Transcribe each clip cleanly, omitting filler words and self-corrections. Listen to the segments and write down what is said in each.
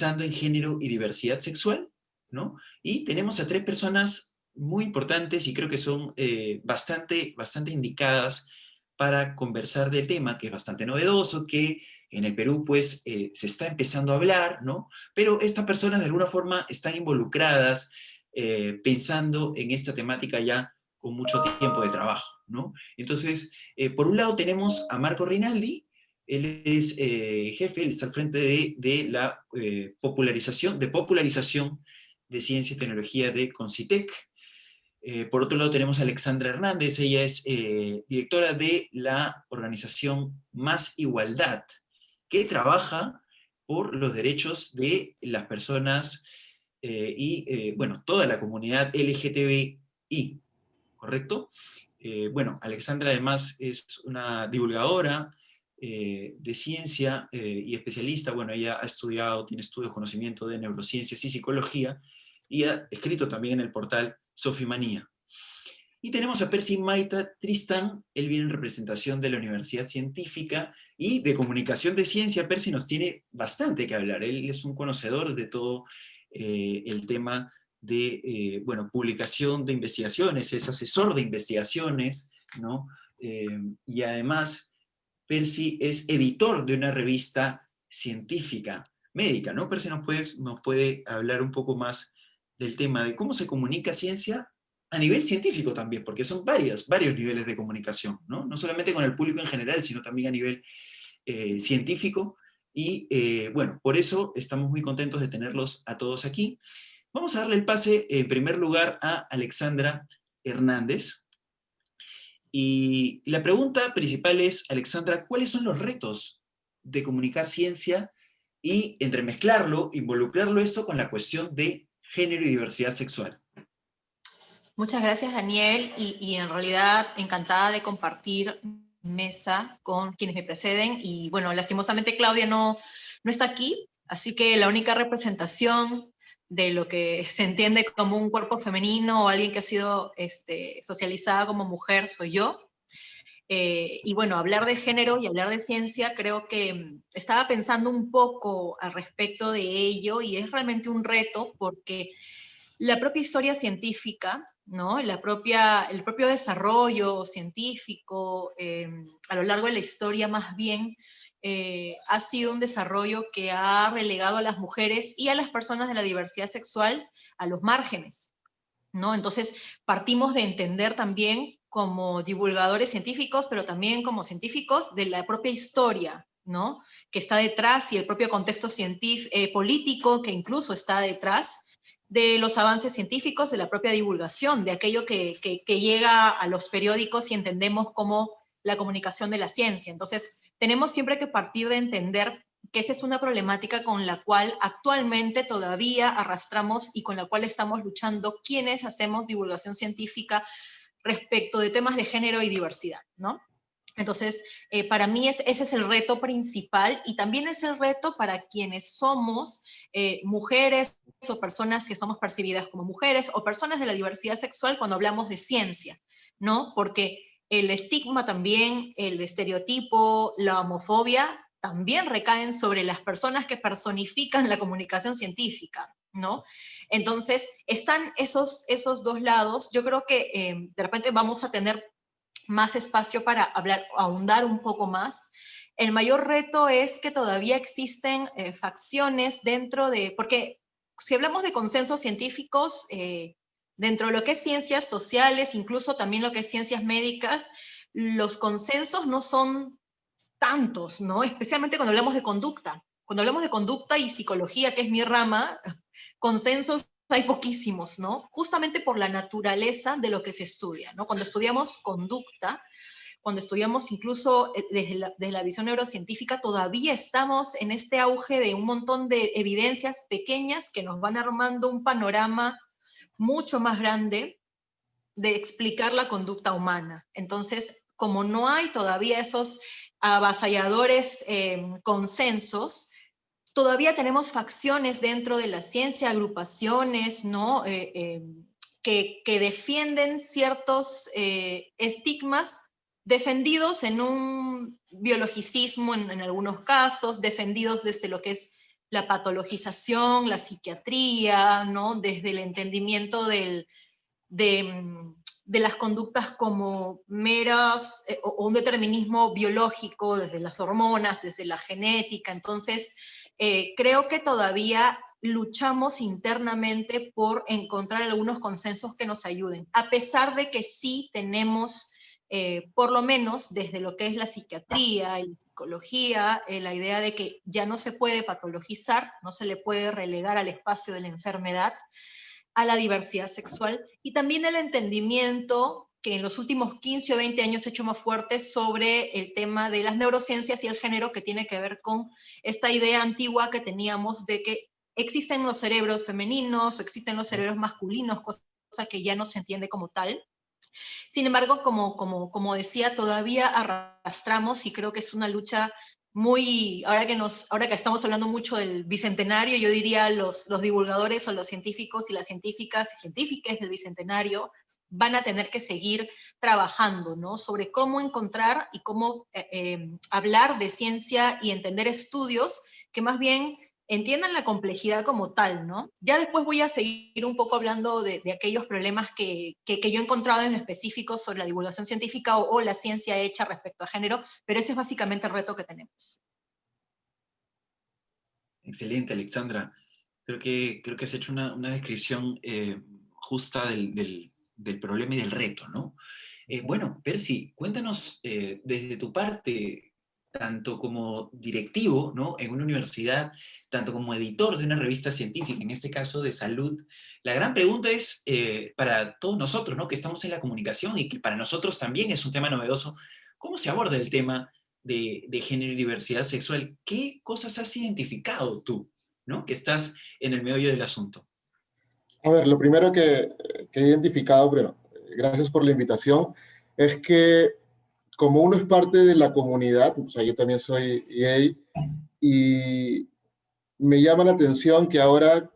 pensando en género y diversidad sexual, ¿no? Y tenemos a tres personas muy importantes y creo que son bastante indicadas para conversar del tema, que es bastante novedoso, que en el Perú pues se está empezando a hablar, ¿no? Pero estas personas de alguna forma están involucradas pensando en esta temática ya con mucho tiempo de trabajo, ¿no? Entonces, por un lado tenemos a Marco Rinaldi. Él es jefe, él está al frente de la popularización de ciencia y tecnología de Concitec. Por otro lado tenemos a Alexandra Hernández, ella es directora de la organización Más Igualdad, que trabaja por los derechos de las personas bueno, toda la comunidad LGTBI, ¿correcto? Bueno, Alexandra además es una divulgadora de ciencia y especialista. Bueno, ella ha estudiado, tiene estudios, conocimiento de neurociencias y psicología, y ha escrito también en el portal Sofimanía. Y tenemos a Percy Maita Tristan, él viene en representación de la Universidad Científica y de Comunicación de Ciencia. Percy nos tiene bastante que hablar, él es un conocedor de todo el tema de, bueno, publicación de investigaciones, es asesor de investigaciones, ¿no? Y además, Percy es editor de una revista científica, médica, ¿no? Percy nos puede hablar un poco más del tema de cómo se comunica ciencia a nivel científico también, porque son varios niveles de comunicación, ¿no? No solamente con el público en general, sino también a nivel científico. Y bueno, por eso estamos muy contentos de tenerlos a todos aquí. Vamos a darle el pase en primer lugar a Alexandra Hernández. Y la pregunta principal es, Alexandra, ¿cuáles son los retos de comunicar ciencia y entremezclarlo, involucrarlo esto con la cuestión de género y diversidad sexual? Muchas gracias, Daniel, y en realidad encantada de compartir mesa con quienes me preceden. Y bueno, lastimosamente Claudia no está aquí, así que la única representación de lo que se entiende como un cuerpo femenino o alguien que ha sido socializada como mujer soy yo. Y bueno, hablar de género y hablar de ciencia, creo que estaba pensando un poco al respecto de ello, y es realmente un reto porque la propia historia científica, ¿no? El propio desarrollo científico a lo largo de la historia más bien ha sido un desarrollo que ha relegado a las mujeres y a las personas de la diversidad sexual a los márgenes, ¿no? Entonces partimos de entender también como divulgadores científicos, pero también como científicos de la propia historia, ¿no? Que está detrás, y el propio contexto político que incluso está detrás de los avances científicos, de la propia divulgación, de aquello que llega a los periódicos y entendemos como la comunicación de la ciencia. Entonces, tenemos siempre que partir de entender que esa es una problemática con la cual actualmente todavía arrastramos y con la cual estamos luchando quienes hacemos divulgación científica respecto de temas de género y diversidad, ¿no? Entonces, para mí ese es el reto principal, y también es el reto para quienes somos mujeres o personas que somos percibidas como mujeres o personas de la diversidad sexual cuando hablamos de ciencia, ¿no? Porque el estigma también, el estereotipo, la homofobia también recaen sobre las personas que personifican la comunicación científica, ¿no? Entonces, están esos dos lados. Yo creo que de repente vamos a tener más espacio para hablar, ahondar un poco más. El mayor reto es que todavía existen facciones dentro de, porque si hablamos de consensos científicos, dentro de lo que es ciencias sociales, incluso también lo que es ciencias médicas, los consensos no son tantos, ¿no? Especialmente cuando hablamos de conducta. Cuando hablamos de conducta y psicología, que es mi rama, consensos hay poquísimos, ¿no? Justamente por la naturaleza de lo que se estudia, ¿no? Cuando estudiamos conducta, cuando estudiamos incluso desde la visión neurocientífica, todavía estamos en este auge de un montón de evidencias pequeñas que nos van armando un panorama mucho más grande de explicar la conducta humana. Entonces, como no hay todavía esos avasalladores consensos, todavía tenemos facciones dentro de la ciencia, agrupaciones, ¿no? Que defienden ciertos estigmas defendidos en un biologicismo en algunos casos, defendidos desde lo que es la patologización, la psiquiatría, ¿no? Desde el entendimiento de las conductas como meras, o un determinismo biológico, desde las hormonas, desde la genética. Entonces, creo que todavía luchamos internamente por encontrar algunos consensos que nos ayuden, a pesar de que sí tenemos, por lo menos desde lo que es la psiquiatría y la psicología, la idea de que ya no se puede patologizar, no se le puede relegar al espacio de la enfermedad, a la diversidad sexual, y también el entendimiento que en los últimos 15 o 20 años se ha hecho más fuerte sobre el tema de las neurociencias y el género, que tiene que ver con esta idea antigua que teníamos de que existen los cerebros femeninos o existen los cerebros masculinos, cosa que ya no se entiende como tal. Sin embargo, como decía, todavía arrastramos, y creo que es una lucha muy, ahora que estamos hablando mucho del bicentenario, yo diría los divulgadores o los científicos y las científicas y científicas del bicentenario van a tener que seguir trabajando, ¿no? Sobre cómo encontrar y cómo hablar de ciencia y entender estudios que más bien entiendan la complejidad como tal, ¿no? Ya después voy a seguir un poco hablando de aquellos problemas que yo he encontrado en específico sobre la divulgación científica o la ciencia hecha respecto a género, pero ese es básicamente el reto que tenemos. Excelente, Alexandra. Creo que has hecho una descripción justa del problema y del reto, ¿no? Bueno, Percy, cuéntanos desde tu parte, tanto como directivo, ¿no? En una universidad, tanto como editor de una revista científica, en este caso de salud. La gran pregunta es para todos nosotros, ¿no? Que estamos en la comunicación y que para nosotros también es un tema novedoso. ¿Cómo se aborda el tema de género y diversidad sexual? ¿Qué cosas has identificado tú, ¿no? Que estás en el meollo del asunto. A ver, lo primero que he identificado, pero gracias por la invitación, es que como uno es parte de la comunidad, o sea, yo también soy gay, y me llama la atención que ahora,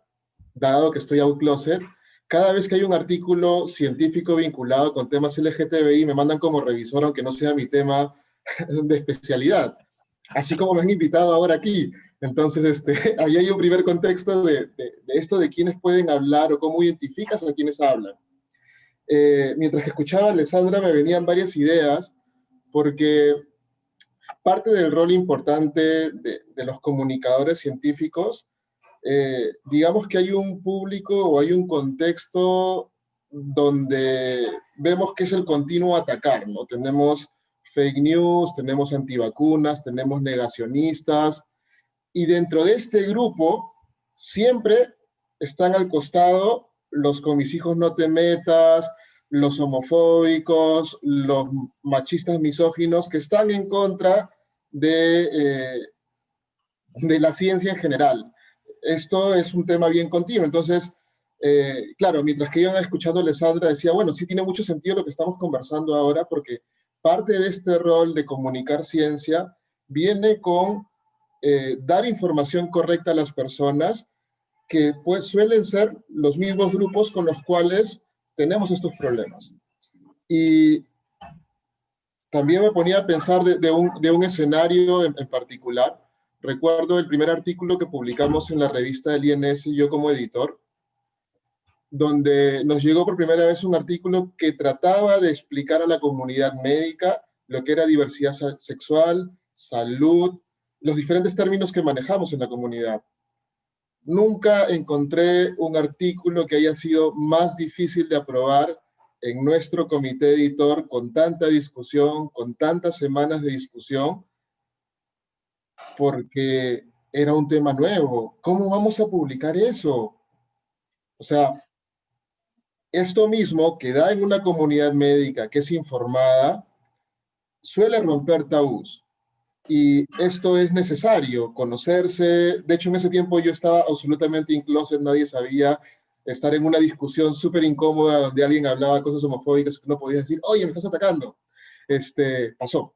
dado que estoy out closet, cada vez que hay un artículo científico vinculado con temas LGTBI, me mandan como revisor, aunque no sea mi tema de especialidad. Así como me han invitado ahora aquí. Entonces, ahí hay un primer contexto de esto de quiénes pueden hablar o cómo identificas a quienes hablan. Mientras que escuchaba a Alessandra me venían varias ideas, porque parte del rol importante de los comunicadores científicos, digamos que hay un público o hay un contexto donde vemos que es el continuo atacar, ¿no? Tenemos fake news, tenemos antivacunas, tenemos negacionistas, y dentro de este grupo siempre están al costado los con mis hijos no te metas, los homofóbicos, los machistas misóginos que están en contra de la ciencia en general. Esto es un tema bien continuo. Entonces, claro, mientras que yo iba escuchando a Alessandra, decía, bueno, sí tiene mucho sentido lo que estamos conversando ahora, porque parte de este rol de comunicar ciencia viene con dar información correcta a las personas, que pues suelen ser los mismos grupos con los cuales tenemos estos problemas. Y también me ponía a pensar de un escenario en particular. Recuerdo el primer artículo que publicamos en la revista del INS, yo como editor, donde nos llegó por primera vez un artículo que trataba de explicar a la comunidad médica lo que era diversidad sexual, salud, los diferentes términos que manejamos en la comunidad. Nunca encontré un artículo que haya sido más difícil de aprobar en nuestro comité editor, con tanta discusión, con tantas semanas de discusión, porque era un tema nuevo. ¿Cómo vamos a publicar eso? O sea, esto mismo que da en una comunidad médica que es informada, suele romper tabús. Y esto es necesario, conocerse. De hecho, en ese tiempo yo estaba absolutamente in closet, nadie sabía, estar en una discusión súper incómoda donde alguien hablaba cosas homofóbicas y tú no podías decir, oye, me estás atacando. Pasó.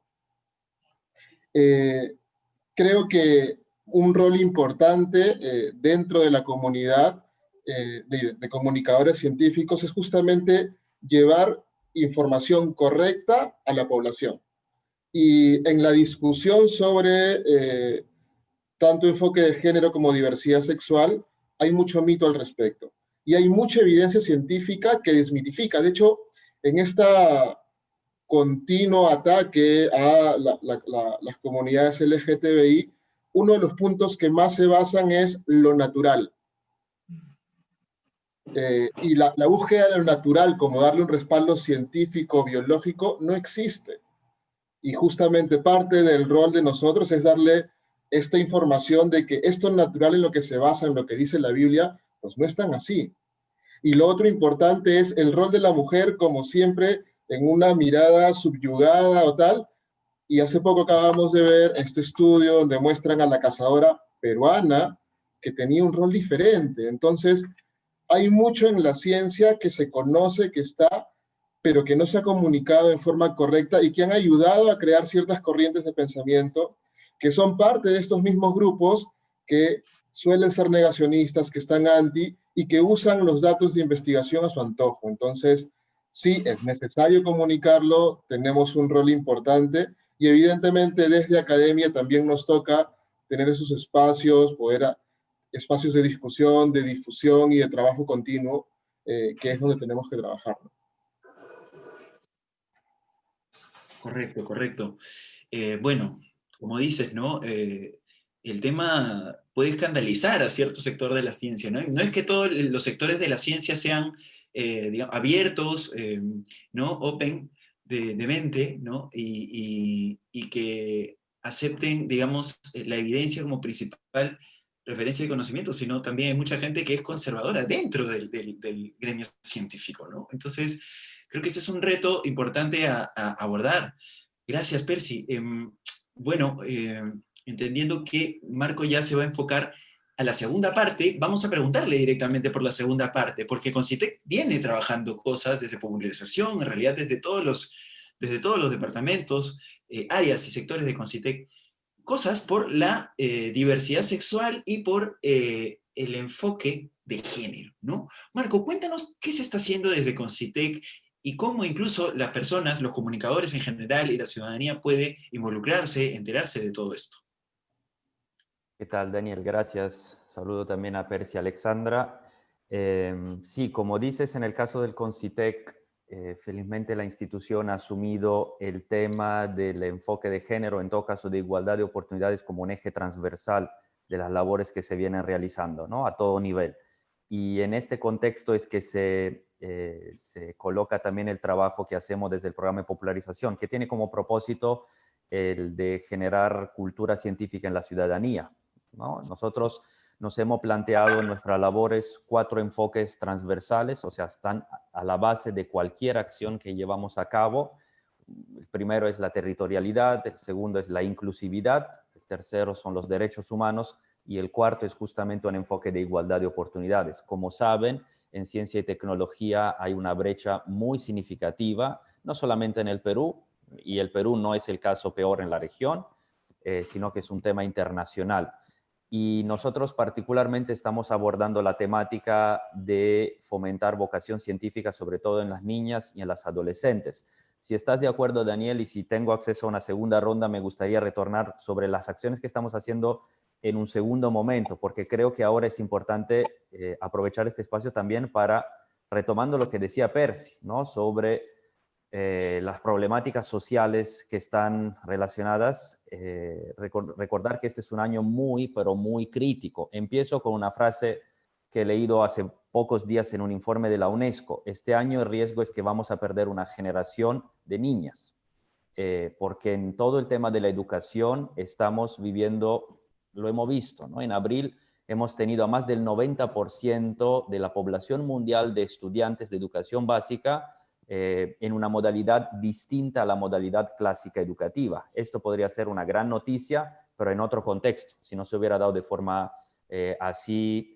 Creo que un rol importante dentro de la comunidad de comunicadores científicos es justamente llevar información correcta a la población. Y en la discusión sobre tanto enfoque de género como diversidad sexual, hay mucho mito al respecto. Y hay mucha evidencia científica que desmitifica. De hecho, en esta continuo ataque a las comunidades LGTBI, uno de los puntos que más se basan es lo natural. Y la búsqueda de lo natural, como darle un respaldo científico, biológico, no existe. Y justamente parte del rol de nosotros es darle esta información de que esto natural en lo que se basa, en lo que dice la Biblia, pues no es tan así. Y lo otro importante es el rol de la mujer, como siempre, en una mirada subyugada o tal. Y hace poco acabamos de ver este estudio donde muestran a la cazadora peruana que tenía un rol diferente. Entonces, hay mucho en la ciencia que se conoce, que está, pero que no se ha comunicado en forma correcta y que han ayudado a crear ciertas corrientes de pensamiento que son parte de estos mismos grupos que suelen ser negacionistas, que están anti y que usan los datos de investigación a su antojo. Entonces, sí, es necesario comunicarlo, tenemos un rol importante y evidentemente desde academia también nos toca tener esos espacios, espacios de discusión, de difusión y de trabajo continuo, que es donde tenemos que trabajar. Correcto, correcto. Bueno, como dices, ¿no? El tema puede escandalizar a cierto sector de la ciencia, ¿no? No es que todos los sectores de la ciencia sean, digamos, abiertos, ¿no? Open de mente, ¿no? Y que acepten, digamos, la evidencia como principal referencia de conocimiento, sino también hay mucha gente que es conservadora dentro del gremio científico, ¿no? Entonces, creo que ese es un reto importante a abordar. Gracias, Percy. Bueno, entendiendo que Marco ya se va a enfocar a la segunda parte, vamos a preguntarle directamente por la segunda parte, porque Concitec viene trabajando cosas desde popularización, en realidad desde todos los departamentos, áreas y sectores de Concitec, cosas por la diversidad sexual y por el enfoque de género, ¿no? Marco, cuéntanos qué se está haciendo desde Concitec y cómo incluso las personas, los comunicadores en general y la ciudadanía puede involucrarse, enterarse de todo esto. ¿Qué tal, Daniel? Gracias. Saludo también a Percy y Alexandra. Sí, como dices, en el caso del Concitec, felizmente la institución ha asumido el tema del enfoque de género, en todo caso de igualdad de oportunidades, como un eje transversal de las labores que se vienen realizando, ¿no? A todo nivel. Y en este contexto es que se coloca también el trabajo que hacemos desde el programa de popularización, que tiene como propósito el de generar cultura científica en la ciudadanía, ¿no? Nosotros nos hemos planteado en nuestras labores 4 enfoques transversales, o sea, están a la base de cualquier acción que llevamos a cabo. El primero es la territorialidad, el segundo es la inclusividad, el tercero son los derechos humanos y el cuarto es justamente un enfoque de igualdad de oportunidades. Como saben, en ciencia y tecnología hay una brecha muy significativa, no solamente en el Perú, y el Perú no es el caso peor en la región, sino que es un tema internacional. Y nosotros particularmente estamos abordando la temática de fomentar vocación científica, sobre todo en las niñas y en las adolescentes. Si estás de acuerdo, Daniel, y si tengo acceso a una segunda ronda, me gustaría retornar sobre las acciones que estamos haciendo en un segundo momento, porque creo que ahora es importante aprovechar este espacio también para, retomando lo que decía Percy, ¿no? Sobre las problemáticas sociales que están relacionadas, recordar que este es un año muy, pero muy crítico. Empiezo con una frase que he leído hace pocos días en un informe de la UNESCO. Este año el riesgo es que vamos a perder una generación de niñas, porque en todo el tema de la educación estamos viviendo, lo hemos visto, ¿no? En abril hemos tenido a más del 90% de la población mundial de estudiantes de educación básica en una modalidad distinta a la modalidad clásica educativa. Esto podría ser una gran noticia, pero en otro contexto, si no se hubiera dado de forma así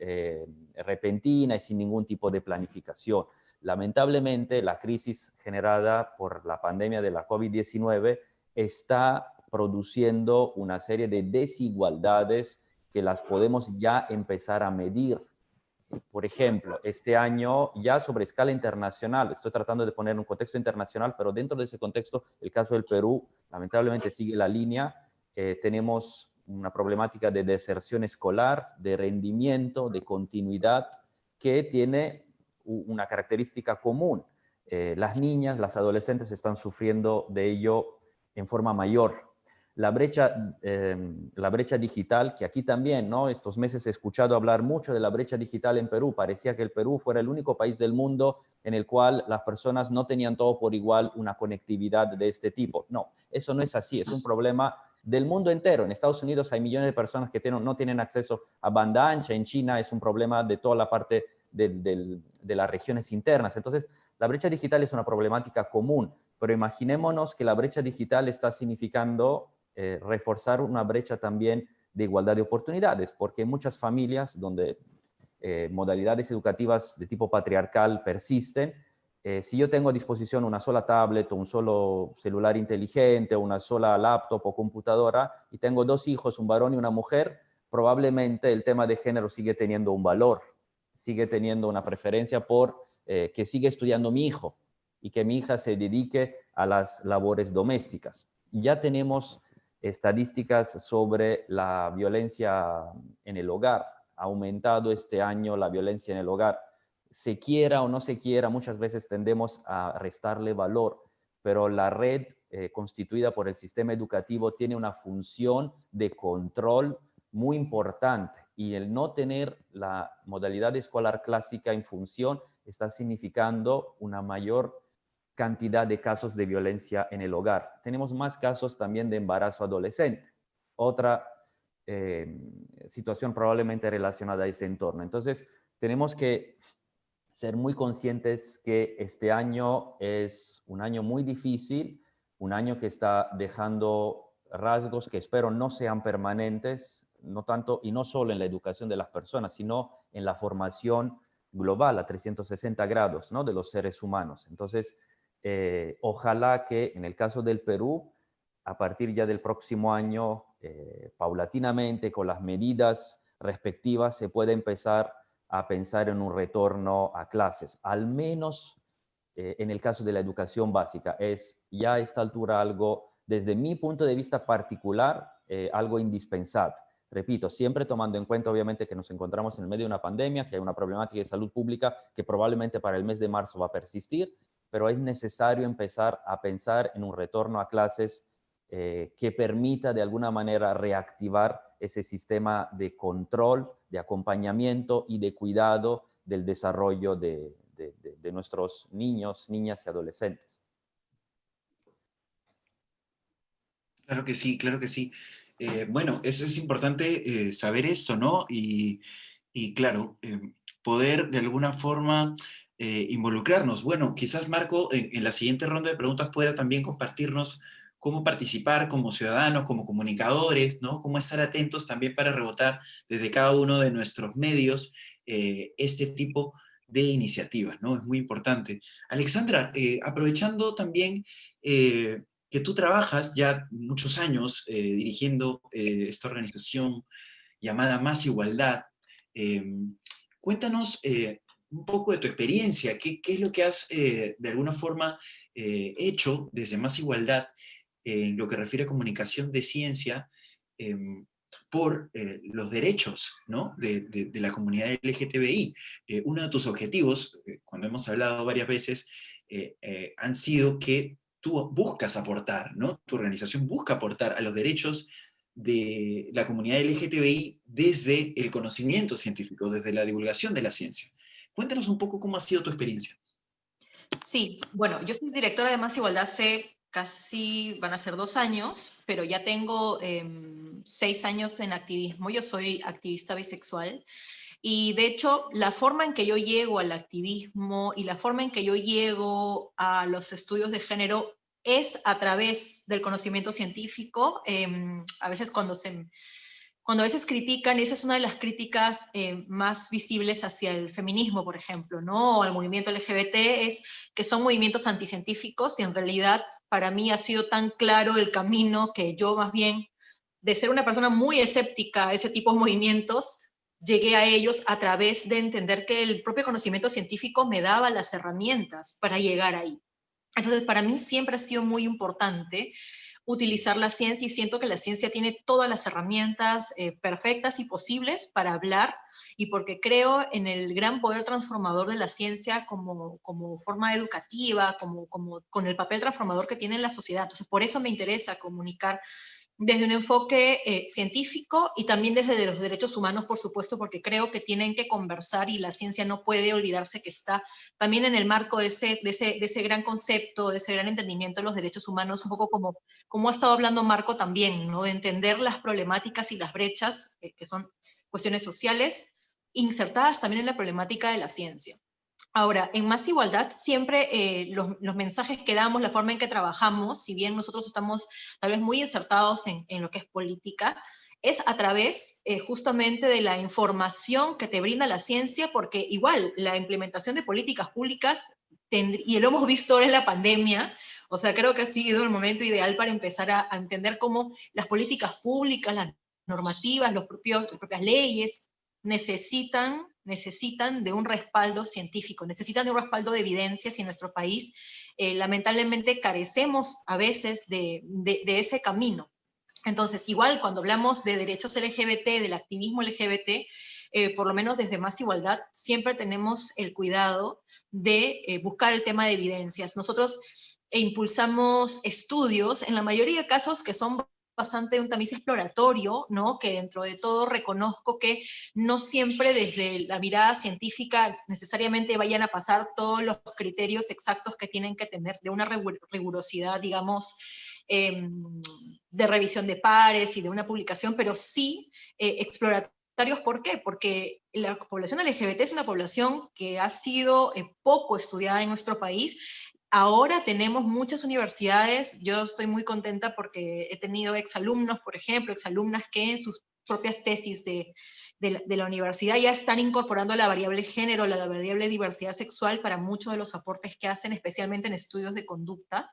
repentina y sin ningún tipo de planificación. Lamentablemente, la crisis generada por la pandemia de la COVID-19 está produciendo una serie de desigualdades que las podemos ya empezar a medir. Por ejemplo, este año ya sobre escala internacional, estoy tratando de poner un contexto internacional, pero dentro de ese contexto, el caso del Perú lamentablemente sigue la línea. Tenemos una problemática de deserción escolar, de rendimiento, de continuidad, que tiene una característica común. Las niñas, las adolescentes están sufriendo de ello en forma mayor. La brecha digital, que aquí también, ¿no? Estos meses he escuchado hablar mucho de la brecha digital en Perú. Parecía que el Perú fuera el único país del mundo en el cual las personas no tenían todo por igual una conectividad de este tipo. No, eso no es así, es un problema del mundo entero. En Estados Unidos hay millones de personas que no tienen acceso a banda ancha, en China es un problema de toda la parte de las regiones internas. Entonces, la brecha digital es una problemática común, pero imaginémonos que la brecha digital está significando reforzar una brecha también de igualdad de oportunidades, porque en muchas familias donde modalidades educativas de tipo patriarcal persisten, si yo tengo a disposición una sola tablet o un solo celular inteligente o una sola laptop o computadora y tengo 2 hijos, un varón y una mujer, probablemente el tema de género sigue teniendo un valor, sigue teniendo una preferencia por que siga estudiando mi hijo y que mi hija se dedique a las labores domésticas. Ya tenemos estadísticas sobre la violencia en el hogar. Ha aumentado este año la violencia en el hogar. Se quiera o no se quiera, muchas veces tendemos a restarle valor, pero la red constituida por el sistema educativo tiene una función de control muy importante y el no tener la modalidad escolar clásica en función está significando una mayor cantidad de casos de violencia en el hogar. Tenemos más casos también de embarazo adolescente. Otra situación probablemente relacionada a ese entorno. Entonces, tenemos que ser muy conscientes que este año es un año muy difícil, un año que está dejando rasgos que espero no sean permanentes, no tanto y no solo en la educación de las personas, sino en la formación global a 360 grados, ¿no? De los seres humanos. Entonces, ojalá que en el caso del Perú, a partir ya del próximo año, paulatinamente, con las medidas respectivas, se pueda empezar a pensar en un retorno a clases, al menos en el caso de la educación básica. Es ya a esta altura algo, desde mi punto de vista particular, algo indispensable. Repito, siempre tomando en cuenta, obviamente, que nos encontramos en el medio de una pandemia, que hay una problemática de salud pública que probablemente para el mes de marzo va a persistir, pero es necesario empezar a pensar en un retorno a clases que permita de alguna manera reactivar ese sistema de control, de acompañamiento y de cuidado del desarrollo de nuestros niños, niñas y adolescentes. Claro que sí, claro que sí. Bueno, eso es importante saber esto, ¿no? Y claro, poder de alguna forma involucrarnos. Bueno, quizás Marco en la siguiente ronda de preguntas pueda también compartirnos cómo participar como ciudadanos, como comunicadores, ¿no? Cómo estar atentos también para rebotar desde cada uno de nuestros medios este tipo de iniciativas, ¿no? Es muy importante. Alexandra, aprovechando también que tú trabajas ya muchos años dirigiendo esta organización llamada Más Igualdad, cuéntanos un poco de tu experiencia, qué es lo que has de alguna forma hecho desde Más Igualdad en lo que refiere a comunicación de ciencia por los derechos, ¿no? de la comunidad LGTBI. Uno de tus objetivos, cuando hemos hablado varias veces, han sido que tú buscas aportar, ¿no? Tu organización busca aportar a los derechos de la comunidad LGTBI desde el conocimiento científico, desde la divulgación de la ciencia. Cuéntanos un poco cómo ha sido tu experiencia. Sí, bueno, yo soy directora de Más Igualdad hace casi, van a ser 2 años, pero ya tengo 6 años en activismo. Yo soy activista bisexual y de hecho la forma en que yo llego al activismo y la forma en que yo llego a los estudios de género es a través del conocimiento científico. A veces cuando a veces critican, y esa es una de las críticas más visibles hacia el feminismo, por ejemplo, ¿no? O al movimiento LGBT, es que son movimientos anticientíficos y en realidad para mí ha sido tan claro el camino que yo más bien, de ser una persona muy escéptica a ese tipo de movimientos, llegué a ellos a través de entender que el propio conocimiento científico me daba las herramientas para llegar ahí. Entonces, para mí siempre ha sido muy importante utilizar la ciencia, y siento que la ciencia tiene todas las herramientas perfectas y posibles para hablar, y porque creo en el gran poder transformador de la ciencia como forma educativa, con el papel transformador que tiene en la sociedad. Entonces, por eso me interesa comunicar desde un enfoque científico y también desde los derechos humanos, por supuesto, porque creo que tienen que conversar, y la ciencia no puede olvidarse que está también en el marco de ese gran concepto, de ese gran entendimiento de los derechos humanos, un poco como ha estado hablando Marco también, ¿no? De entender las problemáticas y las brechas, que son cuestiones sociales, insertadas también en la problemática de la ciencia. Ahora, en Más Igualdad, siempre los mensajes que damos, la forma en que trabajamos, si bien nosotros estamos tal vez muy insertados en lo que es política, es a través justamente de la información que te brinda la ciencia, porque igual la implementación de políticas públicas, y lo hemos visto ahora en la pandemia, o sea, creo que ha sido el momento ideal para empezar a entender cómo las políticas públicas, las normativas, las propias leyes, necesitan de un respaldo científico, necesitan de un respaldo de evidencias, y en nuestro país lamentablemente carecemos a veces de ese camino. Entonces, igual cuando hablamos de derechos LGBT, del activismo LGBT, por lo menos desde Más Igualdad, siempre tenemos el cuidado de buscar el tema de evidencias. Nosotros impulsamos estudios, en la mayoría de casos que son bastante un tamiz exploratorio, ¿no? Que dentro de todo reconozco que no siempre desde la mirada científica necesariamente vayan a pasar todos los criterios exactos que tienen que tener de una rigurosidad, digamos, de revisión de pares y de una publicación, pero sí exploratorios. ¿Por qué? Porque la población LGBT es una población que ha sido poco estudiada en nuestro país. Ahora tenemos muchas universidades, yo estoy muy contenta porque he tenido exalumnos, por ejemplo, exalumnas que en sus propias tesis de la universidad ya están incorporando la variable género, la variable diversidad sexual para muchos de los aportes que hacen, especialmente en estudios de conducta.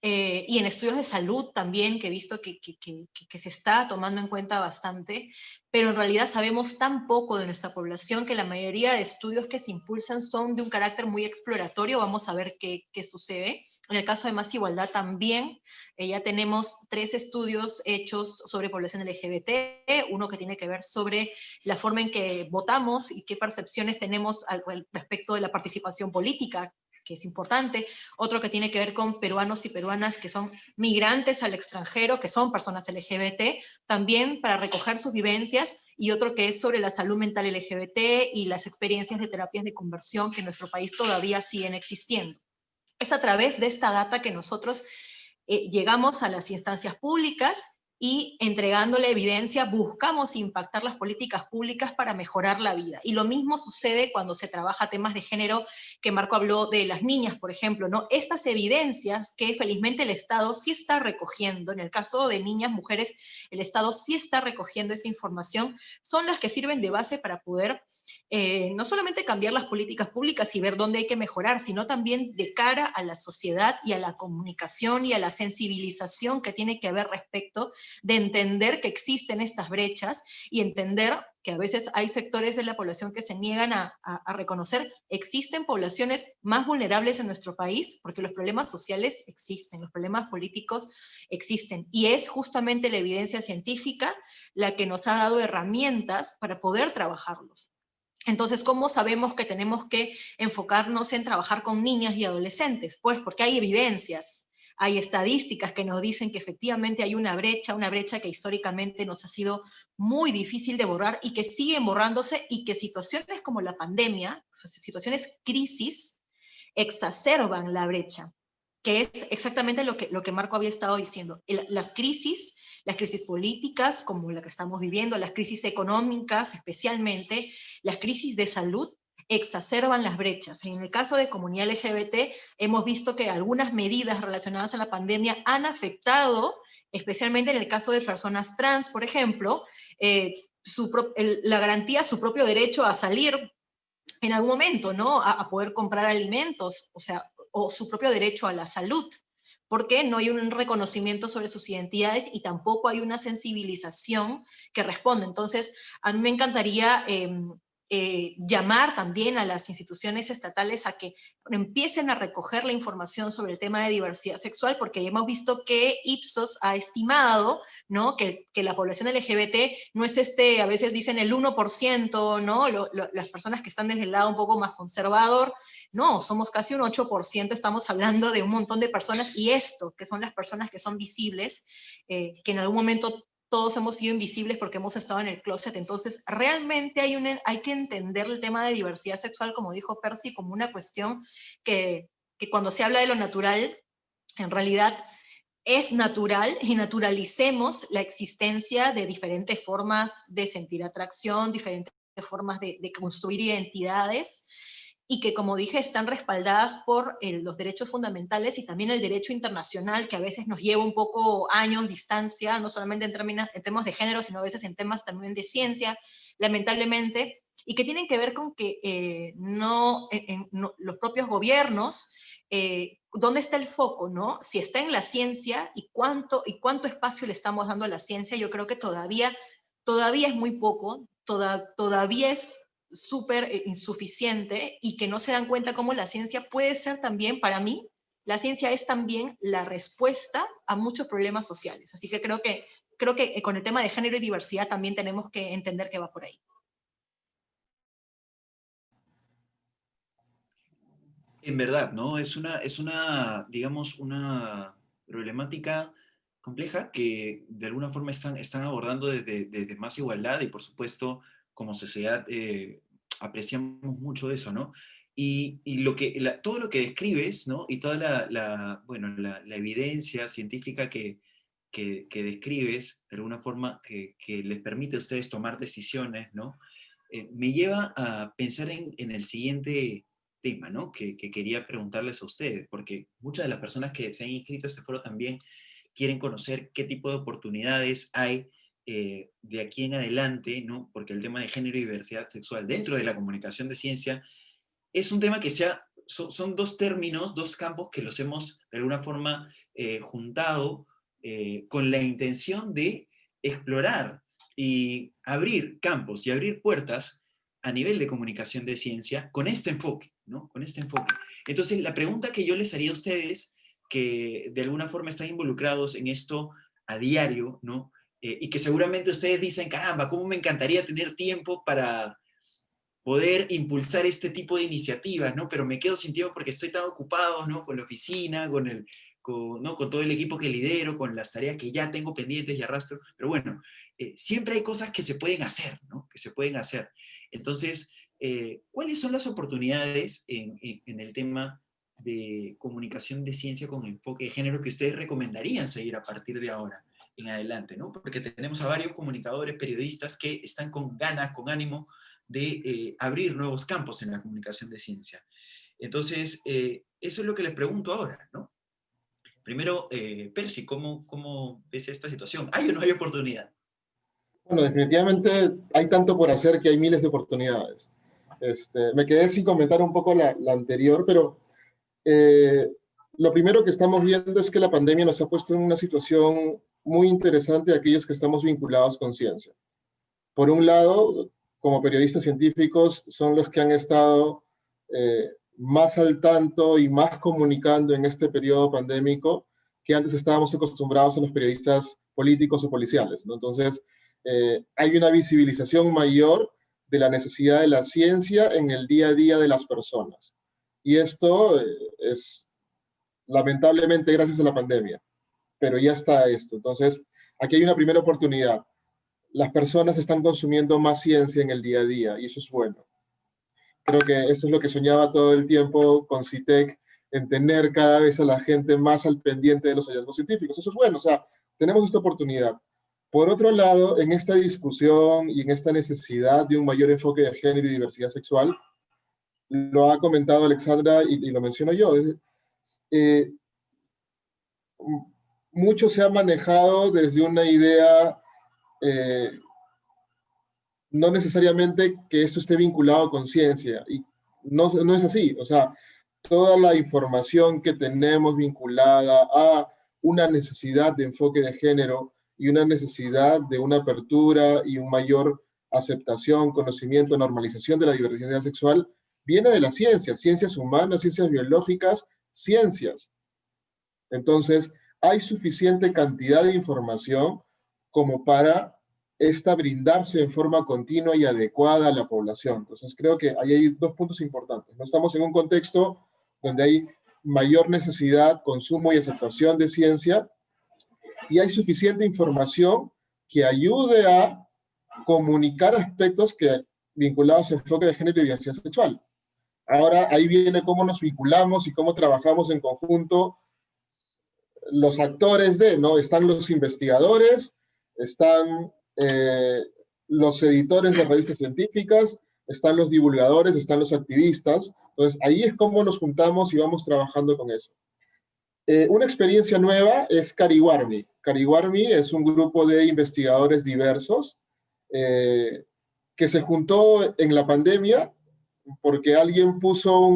Y en estudios de salud también, que he visto que se está tomando en cuenta bastante, pero en realidad sabemos tan poco de nuestra población que la mayoría de estudios que se impulsan son de un carácter muy exploratorio. Vamos a ver qué sucede. En el caso de Más Igualdad también, ya tenemos 3 estudios hechos sobre población LGBT, uno que tiene que ver sobre la forma en que votamos y qué percepciones tenemos al respecto de la participación política, que es importante, otro que tiene que ver con peruanos y peruanas que son migrantes al extranjero, que son personas LGBT, también para recoger sus vivencias, y otro que es sobre la salud mental LGBT y las experiencias de terapias de conversión que en nuestro país todavía siguen existiendo. Es a través de esta data que nosotros llegamos a las instancias públicas y entregándole evidencia buscamos impactar las políticas públicas para mejorar la vida. Y lo mismo sucede cuando se trabaja temas de género, que Marco habló de las niñas, por ejemplo, ¿no? Estas evidencias que felizmente el Estado sí está recogiendo, en el caso de niñas, mujeres, el Estado sí está recogiendo esa información, son las que sirven de base para poder no solamente cambiar las políticas públicas y ver dónde hay que mejorar, sino también de cara a la sociedad y a la comunicación y a la sensibilización que tiene que haber respecto de entender que existen estas brechas y entender que a veces hay sectores de la población que se niegan a reconocer. Existen poblaciones más vulnerables en nuestro país porque los problemas sociales existen, los problemas políticos existen, y es justamente la evidencia científica la que nos ha dado herramientas para poder trabajarlos. Entonces, ¿cómo sabemos que tenemos que enfocarnos en trabajar con niñas y adolescentes? Pues porque hay evidencias, hay estadísticas que nos dicen que efectivamente hay una brecha que históricamente nos ha sido muy difícil de borrar y que siguen borrándose, y que situaciones como la pandemia, situaciones crisis, exacerban la brecha, que es exactamente lo que Marco había estado diciendo. Las crisis políticas, como la que estamos viviendo, las crisis económicas especialmente, las crisis de salud, exacerban las brechas. En el caso de comunidad LGBT, hemos visto que algunas medidas relacionadas a la pandemia han especialmente en el caso de personas trans, por ejemplo, la garantía a su propio derecho a salir en algún momento, ¿no? A poder comprar alimentos, o su propio derecho a la salud, porque no hay un reconocimiento sobre sus identidades y tampoco hay una sensibilización que responda. Entonces, a mí me encantaría llamar también a las instituciones estatales a que empiecen a recoger la información sobre el tema de diversidad sexual, porque hemos visto que Ipsos ha estimado, ¿no?, que la población LGBT no es a veces dicen el 1%, ¿no?, las personas que están desde el lado un poco más conservador, no, somos casi un 8%, estamos hablando de un montón de personas, y esto, que son las personas que son visibles, que en algún momento todos hemos sido invisibles porque hemos estado en el closet. Entonces, realmente hay que entender el tema de diversidad sexual, como dijo Percy, como una cuestión que cuando se habla de lo natural, en realidad es natural, y naturalicemos la existencia de diferentes formas de sentir atracción, diferentes formas de construir identidades, y que, como dije, están respaldadas por los derechos fundamentales y también el derecho internacional, que a veces nos lleva un poco años, distancia, no solamente en temas de género, sino a veces en temas también de ciencia, lamentablemente, y que tienen que ver con que los propios gobiernos, ¿dónde está el foco, no? Si está en la ciencia, y cuánto espacio le estamos dando a la ciencia. Yo creo que todavía es muy poco, todavía es súper insuficiente, y que no se dan cuenta cómo la ciencia puede ser también, para mí, la ciencia es también la respuesta a muchos problemas sociales. Así que creo que con el tema de género y diversidad también tenemos que entender que va por ahí. En verdad, ¿no? Es una, digamos, una problemática compleja que de alguna forma están abordando desde más igualdad, y por supuesto, como sociedad, apreciamos mucho eso, ¿no? Y todo lo que describes, ¿no? Y toda la evidencia científica que describes, de alguna forma, que les permite a ustedes tomar decisiones, ¿no? Me lleva a pensar en el siguiente tema, ¿no?, que quería preguntarles a ustedes, porque muchas de las personas que se han inscrito a este foro también quieren conocer qué tipo de oportunidades hay de aquí en adelante, ¿no? Porque el tema de género y diversidad sexual dentro de la comunicación de ciencia es un tema que son dos términos, dos campos que los hemos de alguna forma juntado con la intención de explorar y abrir campos y abrir puertas a nivel de comunicación de ciencia con este enfoque, ¿no? Con este enfoque. Entonces, la pregunta que yo les haría a ustedes, que de alguna forma están involucrados en esto a diario, ¿no? Y que seguramente ustedes dicen, caramba, ¿cómo me encantaría tener tiempo para poder impulsar este tipo de iniciativas, ¿no? Pero me quedo sin tiempo porque estoy tan ocupado, ¿no?, con la oficina, ¿no?, con todo el equipo que lidero, con las tareas que ya tengo pendientes y arrastro. Pero bueno, siempre hay cosas que se pueden hacer, ¿no?, que se pueden hacer. Entonces, ¿cuáles son las oportunidades en el tema de comunicación de ciencia con enfoque de género que ustedes recomendarían seguir a partir de ahora en adelante, ¿no? Porque tenemos a varios comunicadores, periodistas que están con ganas, con ánimo de abrir nuevos campos en la comunicación de ciencia. Entonces, eso es lo que les pregunto ahora, ¿no? Primero, Percy, ¿cómo ves esta situación? ¿Hay o no hay oportunidad? Bueno, definitivamente hay tanto por hacer que hay miles de oportunidades. Me quedé sin comentar un poco la anterior, pero lo primero que estamos viendo es que la pandemia nos ha puesto en una situación muy interesante a aquellos que estamos vinculados con ciencia. Por un lado, como periodistas científicos, son los que han estado más al tanto y más comunicando en este periodo pandémico que antes estábamos acostumbrados a los periodistas políticos o policiales, ¿no? Entonces, hay una visibilización mayor de la necesidad de la ciencia en el día a día de las personas. Y esto es lamentablemente gracias a la pandemia, pero ya está esto. Entonces, aquí hay una primera oportunidad. Las personas están consumiendo más ciencia en el día a día y eso es bueno. Creo que eso es lo que soñaba todo el tiempo con CITEC, en tener cada vez a la gente más al pendiente de los hallazgos científicos. Eso es bueno, o sea, tenemos esta oportunidad. Por otro lado, en esta discusión y en esta necesidad de un mayor enfoque de género y diversidad sexual, lo ha comentado Alexandra y lo menciono yo, eh, mucho se ha manejado desde una idea eh, no necesariamente que esto esté vinculado con ciencia, y no es así. O sea, toda la información que tenemos vinculada a una necesidad de enfoque de género y una necesidad de una apertura y un mayor aceptación, conocimiento, normalización de la diversidad sexual, viene de la ciencia, ciencias humanas, ciencias biológicas, ciencias. Entonces, hay suficiente cantidad de información como para esta brindarse en forma continua y adecuada a la población. Entonces, creo que ahí hay dos puntos importantes. No estamos en un contexto donde hay mayor necesidad, consumo y aceptación de ciencia, y hay suficiente información que ayude a comunicar aspectos que vinculados a enfoque de género y diversidad sexual. Ahora, ahí viene cómo nos vinculamos y cómo trabajamos en conjunto los actores de, ¿no? Están los investigadores, están los editores de revistas científicas, están los divulgadores, están los activistas. Entonces, ahí es cómo nos juntamos y vamos trabajando con eso. Una experiencia nueva es Cariwarmi. Cariwarmi es un grupo de investigadores diversos que se juntó en la pandemia porque alguien puso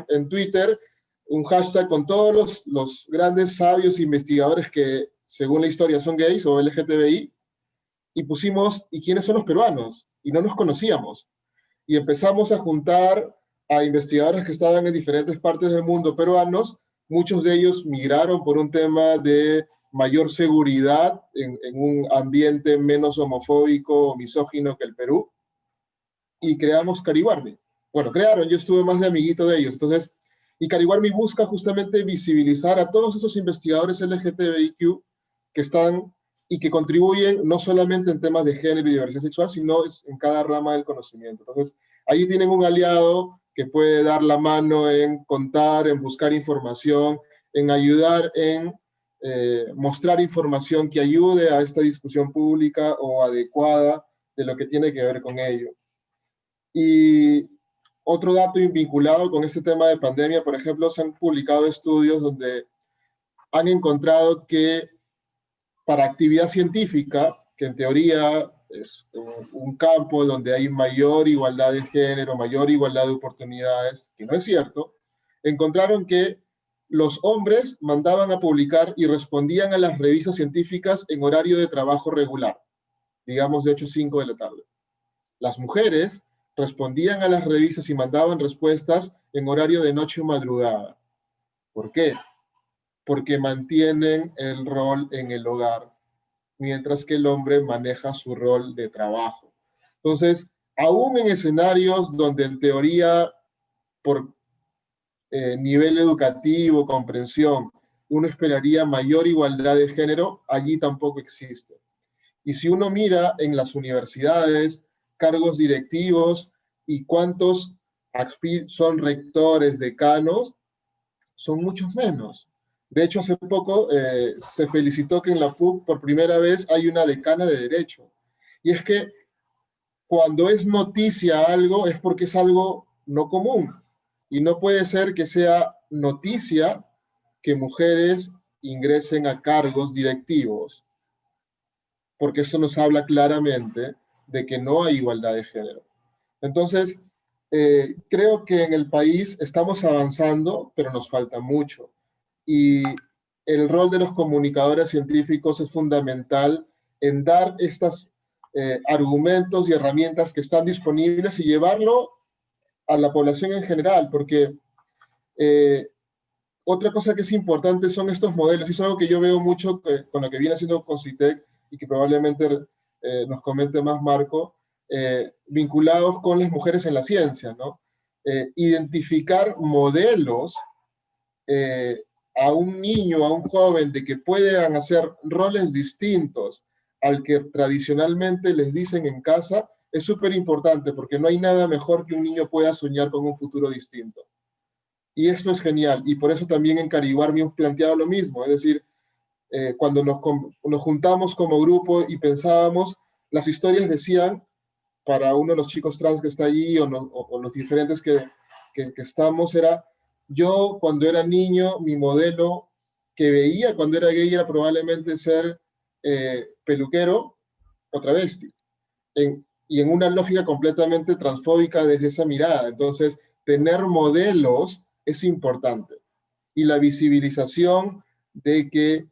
en Twitter un hashtag con todos los grandes sabios investigadores que, según la historia, son gays o LGTBI, y pusimos, ¿y quiénes son los peruanos? Y no nos conocíamos. Y empezamos a juntar a investigadores que estaban en diferentes partes del mundo peruanos. Muchos de ellos migraron por un tema de mayor seguridad en un ambiente menos homofóbico o misógino que el Perú. Y creamos Cariwarmi. Bueno, crearon, yo estuve más de amiguito de ellos. Entonces, y Cariwarmi busca justamente visibilizar a todos esos investigadores LGTBIQ que están y que contribuyen no solamente en temas de género y diversidad sexual, sino en cada rama del conocimiento. Entonces, ahí tienen un aliado que puede dar la mano en contar, en buscar información, en ayudar en mostrar información que ayude a esta discusión pública o adecuada de lo que tiene que ver con ello. Y otro dato vinculado con este tema de pandemia, por ejemplo, se han publicado estudios donde han encontrado que para actividad científica, que en teoría es un campo donde hay mayor igualdad de género, mayor igualdad de oportunidades, que no es cierto, encontraron que los hombres mandaban a publicar y respondían a las revistas científicas en horario de trabajo regular, digamos de 8 a 5 de la tarde. Las mujeres respondían a las revistas y mandaban respuestas en horario de noche o madrugada. ¿Por qué? Porque mantienen el rol en el hogar, mientras que el hombre maneja su rol de trabajo. Entonces, aún en escenarios donde en teoría, por nivel educativo, comprensión, uno esperaría mayor igualdad de género, allí tampoco existe. Y si uno mira en las universidades, cargos directivos y cuántos son rectores, decanos, son muchos menos. De hecho, hace poco se felicitó que en la PUC por primera vez hay una decana de Derecho. Y es que cuando es noticia algo es porque es algo no común. Y no puede ser que sea noticia que mujeres ingresen a cargos directivos, porque eso nos habla claramente de que no hay igualdad de género. Entonces, creo que en el país estamos avanzando, pero nos falta mucho. Y el rol de los comunicadores científicos es fundamental en dar estos argumentos y herramientas que están disponibles y llevarlo a la población en general, porque otra cosa que es importante son estos modelos, y es algo que yo veo mucho con lo que viene haciendo Concitec y que probablemente nos comente más Marco, vinculados con las mujeres en la ciencia, ¿no? Identificar modelos a un niño, a un joven, de que puedan hacer roles distintos al que tradicionalmente les dicen en casa, es súper importante, porque no hay nada mejor que un niño pueda soñar con un futuro distinto. Y esto es genial, y por eso también en Cariwarmi hemos planteado lo mismo, es decir, cuando nos juntamos como grupo y pensábamos, las historias decían, para uno de los chicos trans que está allí, o los diferentes que estamos, era, yo cuando era niño, mi modelo que veía cuando era gay era probablemente ser peluquero o travesti, y en una lógica completamente transfóbica desde esa mirada. Entonces, tener modelos es importante. Y la visibilización de que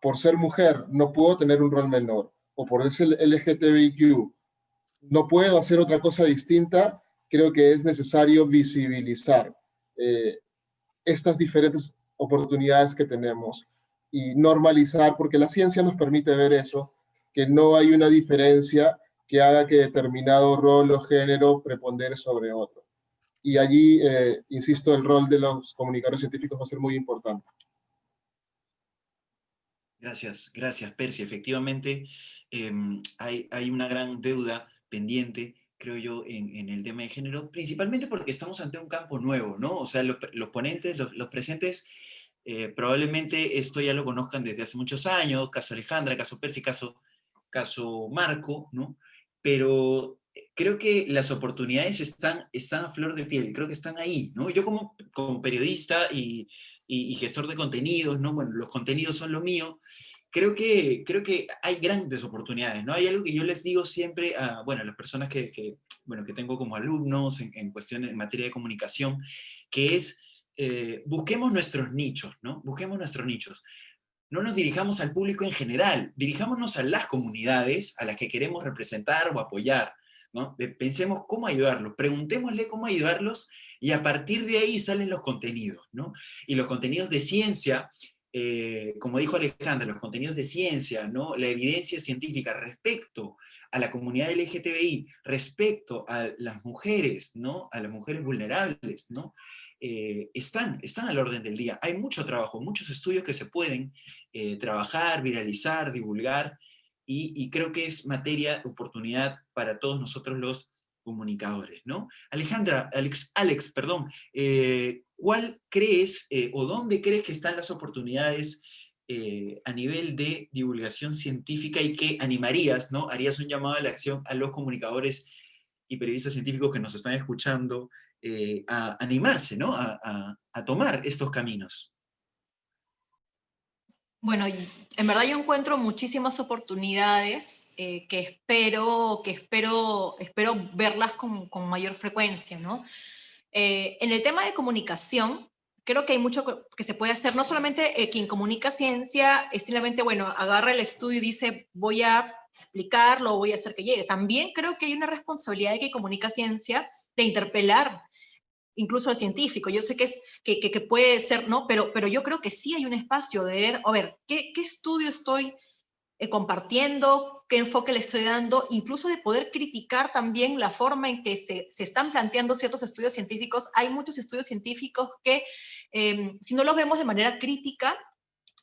por ser mujer no puedo tener un rol menor, o por ser LGTBIQ no puedo hacer otra cosa distinta, creo que es necesario visibilizar estas diferentes oportunidades que tenemos y normalizar, porque la ciencia nos permite ver eso, que no hay una diferencia que haga que determinado rol o género prepondere sobre otro. Y allí, insisto, el rol de los comunicadores científicos va a ser muy importante. Gracias, gracias, Percy. Efectivamente, hay una gran deuda pendiente, creo yo, en el tema de género, principalmente porque estamos ante un campo nuevo, ¿no? O sea, los ponentes, los presentes, probablemente esto ya lo conozcan desde hace muchos años, caso Alejandra, caso Percy, caso Marco, ¿no? Pero creo que las oportunidades están a flor de piel, creo que están ahí, ¿no? Yo como periodista y gestor de contenidos, ¿no? Bueno, los contenidos son lo mío. Creo que hay grandes oportunidades, ¿no? Hay algo que yo les digo siempre a, bueno, a las personas bueno, que tengo como alumnos en cuestiones, en materia de comunicación, que es, busquemos nuestros nichos, ¿no? Busquemos nuestros nichos. No nos dirijamos al público en general, dirijámonos a las comunidades a las que queremos representar o apoyar, ¿no? Pensemos cómo ayudarlos, preguntémosle cómo ayudarlos y a partir de ahí salen los contenidos, ¿no? Y los contenidos de ciencia, como dijo Alejandra, los contenidos de ciencia, ¿no? La evidencia científica respecto a la comunidad LGTBI, respecto a las mujeres, ¿no? A las mujeres vulnerables, ¿no? Están al orden del día. Hay mucho trabajo, muchos estudios que se pueden trabajar, viralizar, divulgar, y creo que es materia, oportunidad para todos nosotros los comunicadores, ¿no? Alejandra, Alex, perdón, ¿cuál crees o dónde crees que están las oportunidades a nivel de divulgación científica y que animarías, ¿no? Harías un llamado a la acción a los comunicadores y periodistas científicos que nos están escuchando a animarse, ¿no? A tomar estos caminos. Bueno, en verdad yo encuentro muchísimas oportunidades espero verlas con mayor frecuencia, ¿no? En el tema de comunicación, creo que hay mucho que se puede hacer. No solamente quien comunica ciencia es simplemente, bueno, agarra el estudio y dice, voy a explicarlo, voy a hacer que llegue. También creo que hay una responsabilidad de quien comunica ciencia de interpelar incluso al científico. Yo sé que puede ser, ¿no? Pero yo creo que sí hay un espacio de ver, a ver, ¿qué estudio estoy compartiendo, qué enfoque le estoy dando, incluso de poder criticar también la forma en que se están planteando ciertos estudios científicos. Hay muchos estudios científicos que, si no los vemos de manera crítica,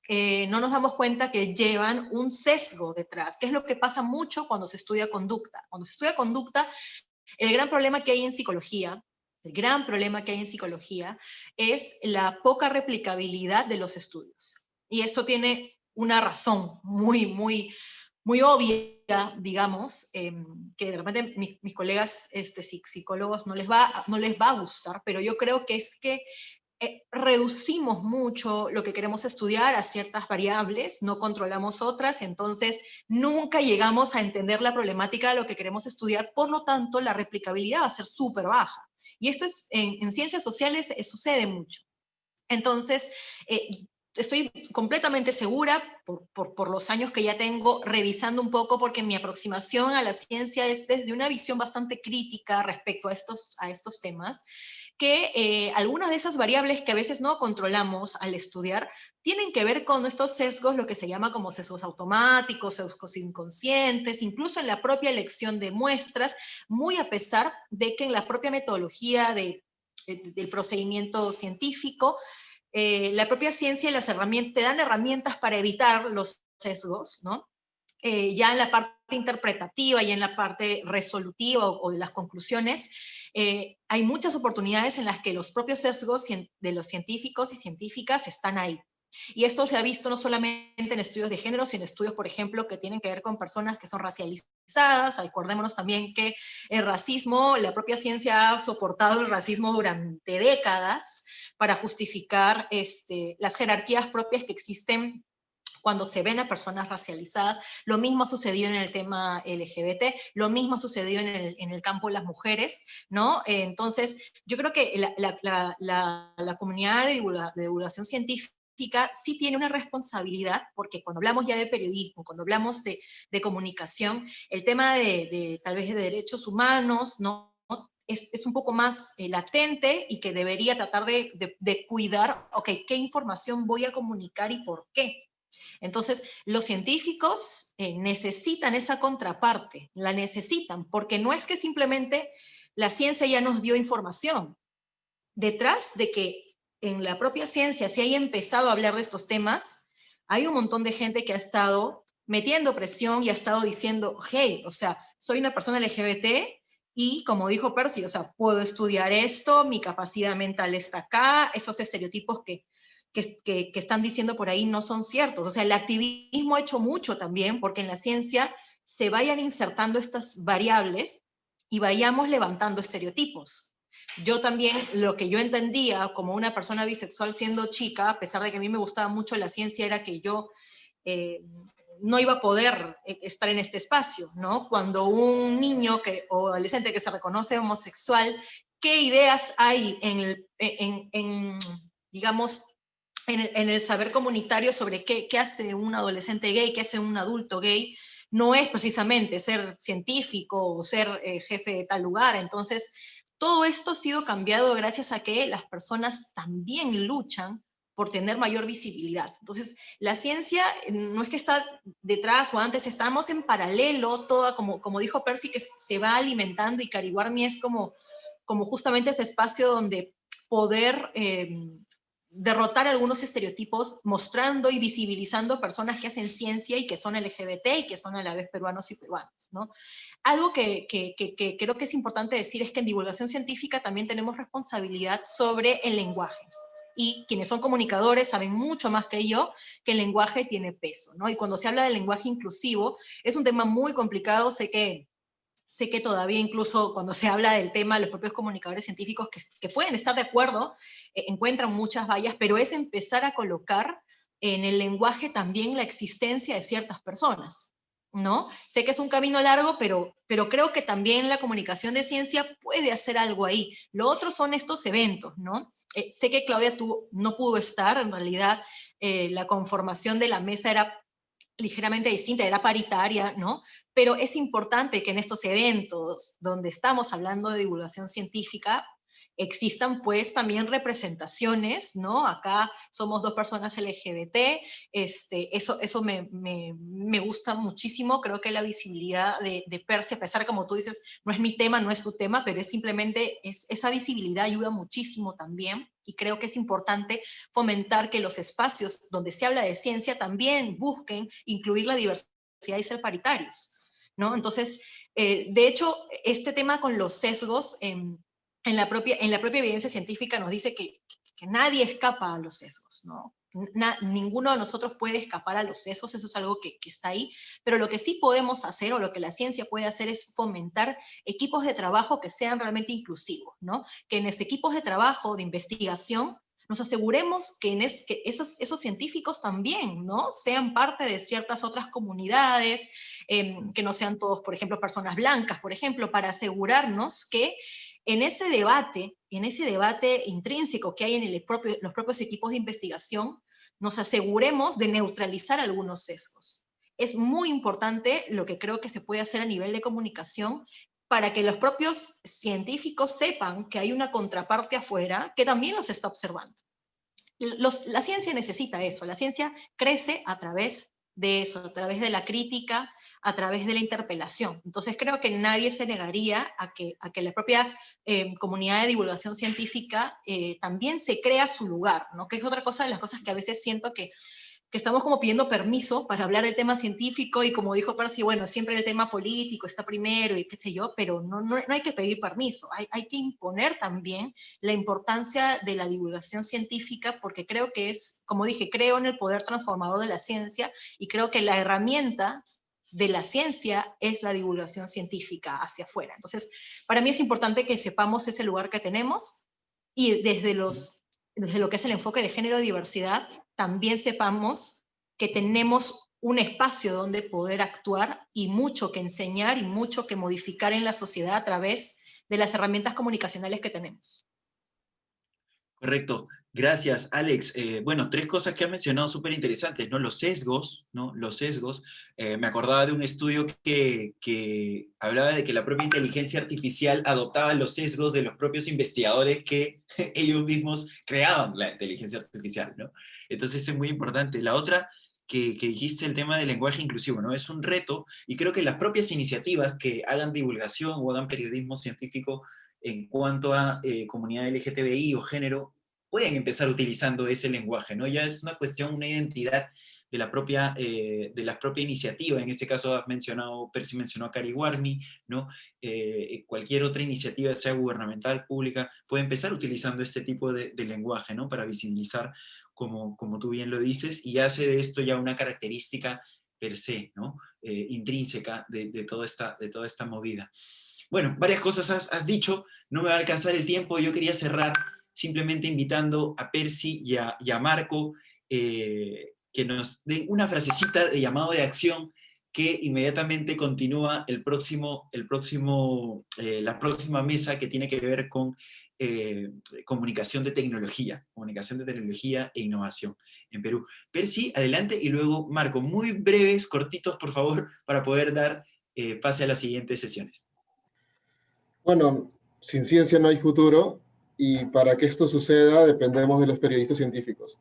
no nos damos cuenta que llevan un sesgo detrás, que es lo que pasa mucho cuando se estudia conducta. Cuando se estudia conducta, el gran problema que hay en psicología, es la poca replicabilidad de los estudios. Y esto tiene una razón muy obvia, digamos, que de repente mis colegas psicólogos no les va a gustar, pero yo creo que es que reducimos mucho lo que queremos estudiar a ciertas variables, no controlamos otras, entonces nunca llegamos a entender la problemática de lo que queremos estudiar, por lo tanto la replicabilidad va a ser súper baja. Y esto es, en ciencias sociales sucede mucho. Entonces, estoy completamente segura, por los años que ya tengo, revisando un poco, porque mi aproximación a la ciencia es desde una visión bastante crítica respecto a estos temas, que algunas de esas variables que a veces no controlamos al estudiar tienen que ver con estos sesgos, lo que se llama como sesgos automáticos, sesgos inconscientes, incluso en la propia elección de muestras, muy a pesar de que en la propia metodología del procedimiento científico, la propia ciencia y las herramientas te dan herramientas para evitar los sesgos, ¿no? Ya en la parte interpretativa y en la parte resolutiva o de las conclusiones, hay muchas oportunidades en las que los propios sesgos de los científicos y científicas están ahí. Y esto se ha visto no solamente en estudios de género, sino en estudios, por ejemplo, que tienen que ver con personas que son racializadas. Acordémonos también que el racismo, la propia ciencia ha soportado el racismo durante décadas para justificar las jerarquías propias que existen cuando se ven a personas racializadas. Lo mismo ha sucedido en el tema LGBT, lo mismo ha sucedido en el campo de las mujeres, ¿no? Entonces, yo creo que la comunidad de divulgación científica científica sí tiene una responsabilidad, porque cuando hablamos ya de periodismo, cuando hablamos de comunicación, el tema de tal vez de derechos humanos, ¿no? Es un poco más latente y que debería tratar de cuidar, ok, qué información voy a comunicar y por qué. Entonces, los científicos necesitan esa contraparte, la necesitan, porque no es que simplemente la ciencia ya nos dio información. Detrás de que en la propia ciencia se haya empezado a hablar de estos temas, hay un montón de gente que ha estado metiendo presión y ha estado diciendo, hey, o sea, soy una persona LGBT y como dijo Percy, o sea, puedo estudiar esto, mi capacidad mental está acá, esos estereotipos que están diciendo por ahí no son ciertos. O sea, el activismo ha hecho mucho también porque en la ciencia se vayan insertando estas variables y vayamos levantando estereotipos. Yo también, lo que yo entendía como una persona bisexual siendo chica, a pesar de que a mí me gustaba mucho la ciencia, era que yo no iba a poder estar en este espacio, ¿no? Cuando un niño o adolescente que se reconoce homosexual, ¿qué ideas hay digamos, en el saber comunitario sobre qué hace un adolescente gay, qué hace un adulto gay? No es precisamente ser científico o ser jefe de tal lugar. Entonces, todo esto ha sido cambiado gracias a que las personas también luchan por tener mayor visibilidad. Entonces, la ciencia no es que está detrás o antes, estamos en paralelo, toda, como dijo Percy, que se va alimentando, y Cariwarmi es como justamente ese espacio donde poder derrotar algunos estereotipos, mostrando y visibilizando personas que hacen ciencia y que son LGBT y que son a la vez peruanos y peruanas, ¿no? Algo que creo que es importante decir es que en divulgación científica también tenemos responsabilidad sobre el lenguaje. Y quienes son comunicadores saben mucho más que yo que el lenguaje tiene peso, ¿no? Y cuando se habla del lenguaje inclusivo, es un tema muy complicado. Sé que todavía incluso cuando se habla del tema, los propios comunicadores científicos que pueden estar de acuerdo, encuentran muchas vallas, pero es empezar a colocar en el lenguaje también la existencia de ciertas personas, ¿no? Sé que es un camino largo, pero creo que también la comunicación de ciencia puede hacer algo ahí. Lo otro son estos eventos, ¿no? Sé que Claudia no pudo estar, en realidad la conformación de la mesa era ligeramente distinta, era paritaria, ¿no? Pero es importante que en estos eventos donde estamos hablando de divulgación científica existan pues también representaciones, ¿no? Acá somos 2 personas LGBT, eso me gusta muchísimo. Creo que la visibilidad de Percy, a pesar, como tú dices, no es mi tema, no es tu tema, pero es simplemente, esa visibilidad ayuda muchísimo también, y creo que es importante fomentar que los espacios donde se habla de ciencia también busquen incluir la diversidad y ser paritarios, ¿no? Entonces, de hecho, este tema con los sesgos, en la propia evidencia científica nos dice que nadie escapa a los sesgos, ¿no? Ninguno de nosotros puede escapar a los sesgos, eso es algo que está ahí, pero lo que sí podemos hacer, o lo que la ciencia puede hacer, es fomentar equipos de trabajo que sean realmente inclusivos, ¿no? Que en esos equipos de trabajo, de investigación, nos aseguremos que esos científicos también, ¿no? Sean parte de ciertas otras comunidades, que no sean todos, por ejemplo, personas blancas, por ejemplo, para asegurarnos que en ese debate intrínseco que hay en los propios equipos de investigación, nos aseguremos de neutralizar algunos sesgos. Es muy importante lo que creo que se puede hacer a nivel de comunicación para que los propios científicos sepan que hay una contraparte afuera que también los está observando. La ciencia necesita eso, la ciencia crece a través de eso, a través de la crítica, a través de la interpelación. Entonces creo que nadie se negaría a que la propia comunidad de divulgación científica también se crea su lugar, ¿no? Que es otra cosa de las cosas que a veces siento que estamos como pidiendo permiso para hablar del tema científico, y como dijo Percy, bueno, siempre el tema político está primero y qué sé yo, pero no hay que pedir permiso, hay que imponer también la importancia de la divulgación científica, porque creo que es, como dije, creo en el poder transformador de la ciencia, y creo que la herramienta de la ciencia es la divulgación científica hacia afuera. Entonces, para mí es importante que sepamos ese lugar que tenemos, y desde lo que es el enfoque de género y diversidad, también sepamos que tenemos un espacio donde poder actuar, y mucho que enseñar y mucho que modificar en la sociedad a través de las herramientas comunicacionales que tenemos. Correcto. Gracias, Alex. Bueno, tres cosas que has mencionado súper interesantes, ¿no? Los sesgos, ¿no? Los sesgos. Me acordaba de un estudio que hablaba de que la propia inteligencia artificial adoptaba los sesgos de los propios investigadores que ellos mismos creaban la inteligencia artificial, ¿no? Entonces es muy importante. La otra que dijiste, el tema del lenguaje inclusivo, ¿no? Es un reto, y creo que las propias iniciativas que hagan divulgación o hagan periodismo científico en cuanto a comunidad LGTBI o género, pueden empezar utilizando ese lenguaje, ¿no? Ya es una cuestión, una identidad de la propia iniciativa. En este caso has mencionado, Percy mencionó a Cari Warmi, ¿no? Cualquier otra iniciativa, sea gubernamental, pública, puede empezar utilizando este tipo de lenguaje, ¿no? Para visibilizar, como tú bien lo dices, y hace de esto ya una característica per se, ¿no? Intrínseca de toda esta movida. Bueno, varias cosas has dicho, no me va a alcanzar el tiempo, yo quería cerrar simplemente invitando a Percy y a Marco que nos den una frasecita de llamado de acción que inmediatamente continúa la próxima mesa que tiene que ver con comunicación de tecnología e innovación en Perú. Percy, adelante, y luego Marco, muy breves, cortitos, por favor, para poder dar pase a las siguientes sesiones. Bueno, sin ciencia no hay futuro y para que esto suceda dependemos de los periodistas científicos.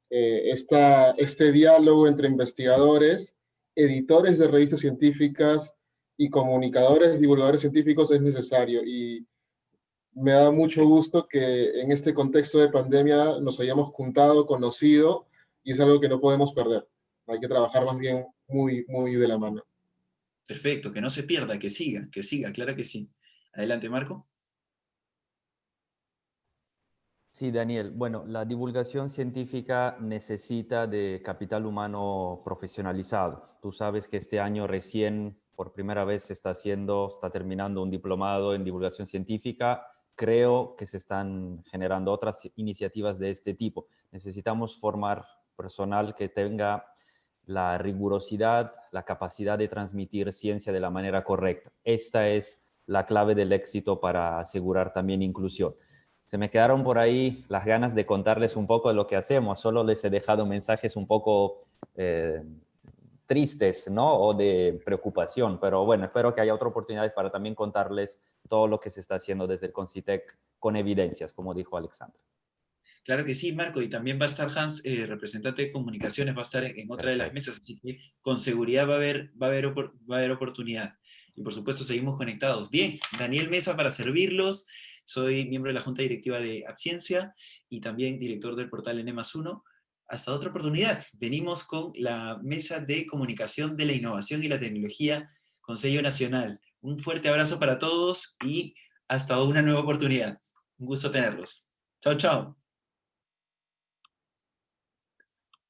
Este diálogo entre investigadores, editores de revistas científicas y comunicadores, divulgadores científicos es necesario y me da mucho gusto que en este contexto de pandemia nos hayamos juntado, conocido y es algo que no podemos perder. Hay que trabajar más bien muy, muy de la mano. Perfecto, que no se pierda, que siga, claro que sí. Adelante, Marco. Sí, Daniel. Bueno, la divulgación científica necesita de capital humano profesionalizado. Tú sabes que este año recién, por primera vez, se está terminando un diplomado en divulgación científica. Creo que se están generando otras iniciativas de este tipo. Necesitamos formar personal que tenga la rigurosidad, la capacidad de transmitir ciencia de la manera correcta. Esta es la clave del éxito para asegurar también inclusión. Se me quedaron por ahí las ganas de contarles un poco de lo que hacemos. Solo les he dejado mensajes un poco tristes, ¿no? O de preocupación. Pero bueno, espero que haya otras oportunidades para también contarles todo lo que se está haciendo desde el CONCITEC con evidencias, como dijo Alexandra. Claro que sí, Marco, y también va a estar Hans, representante de comunicaciones, va a estar en otra de las mesas, así que con seguridad va a haber oportunidad. Y por supuesto seguimos conectados. Bien, Daniel Mesa para servirlos. Soy miembro de la Junta Directiva de Abciencia y también director del portal N+1. Hasta otra oportunidad. Venimos con la mesa de comunicación de la innovación y la tecnología, Consejo Nacional. Un fuerte abrazo para todos y hasta una nueva oportunidad. Un gusto tenerlos. Chao, chao.